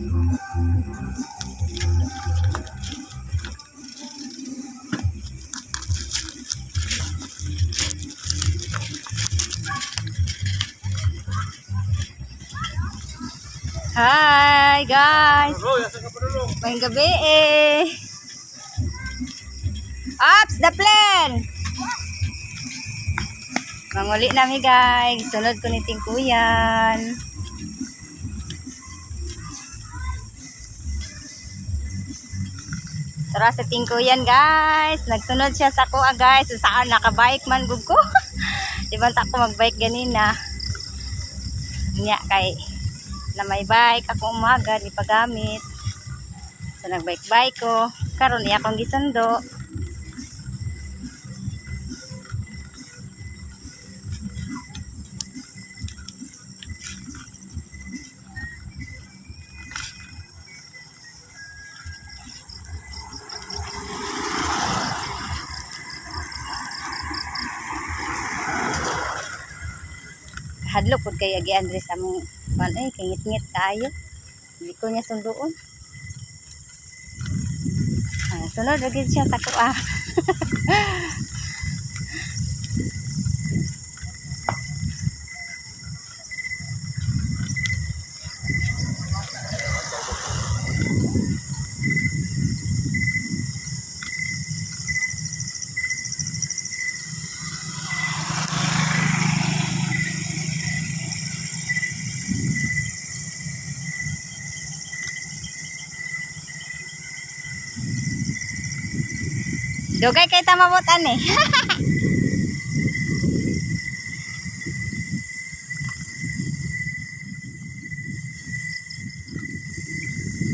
Hi guys. Mayang gabi eh. Ups, the plane. Manguli nami guys. Sunod ko ni Tingkuyan. Tara sa Tingkuyan guys. Nagsunod siya sa kuha guys. Saan nakabike man gud ko. Di ba ta ko magbike ganina. Nya kay na may bike ako umaga di pagamit. So nagbike-bike ko. Karon iya akong gisundo. Hadlok pud kay agi Andres among pan ay kay ngit-ngit kaayo. Hindi ko niya sunduon. Sunod lagi siya sa kuha. Dugay kay tamabutan eh.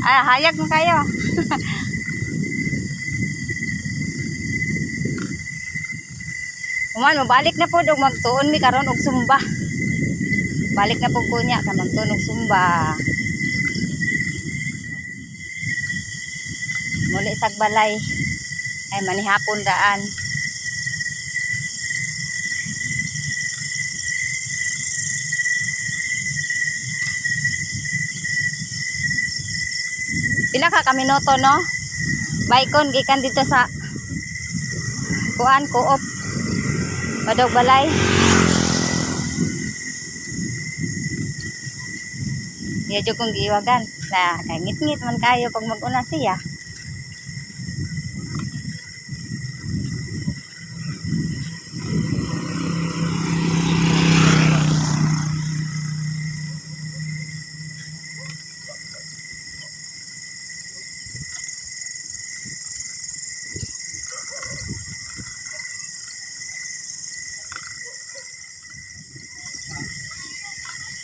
Hayag mo kayo. Uman, mabalik na po og magtuon mi karon og sumba. Balik na po ko niya ka magtuon og sumba. Muli sag balay. Ay manihapon daan. Pila ka kaminoto no? Baykon gikan dito sa kuan co-op. Padog balay. Iya jud kong giiwagan. Na kay ngit-ngit man kayo pag mag-una siya.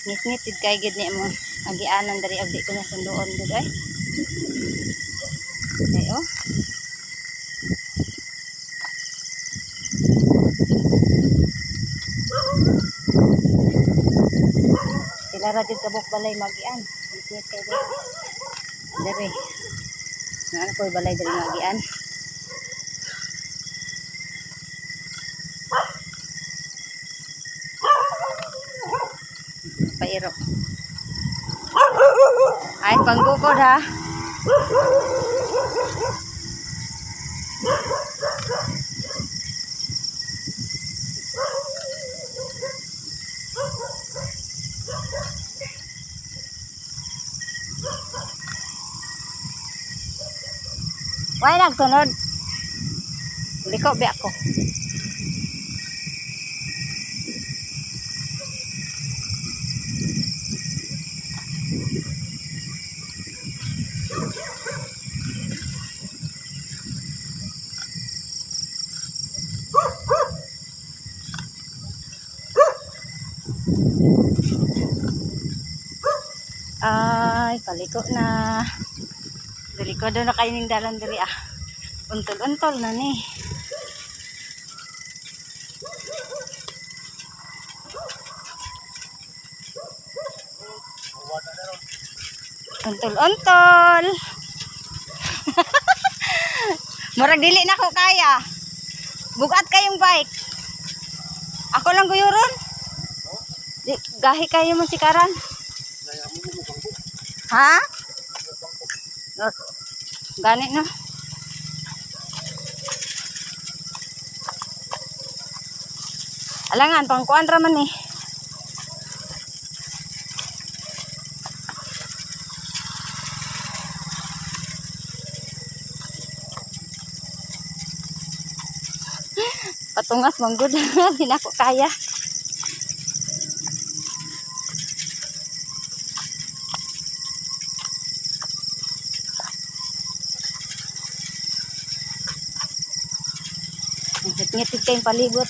Ngit-ngit jud kay gid ni mo agianan dari abdi ko na sunduon gud ay. Ayo. Sila ra jud kabuk balay magian. Ngit-ngit kay dari. Ano ko balay dari magian. Pairo. Ay, panggukod ha. Why nagsunod? Liko bi ako. Ay, paliko na. Daliko doon na kayo ng dalan diri ah. Untol-untol na ni. Untol-untol. Murag dili na ko kaya. Bugat kayong bike. Ako lang guyuron. Gahi kayo masikaran. Ha? Or, gani no. Alangan pangkuan ra man eh. Patungas manggod. Di na ko kaya. Ngit-ngitid kayong palibot.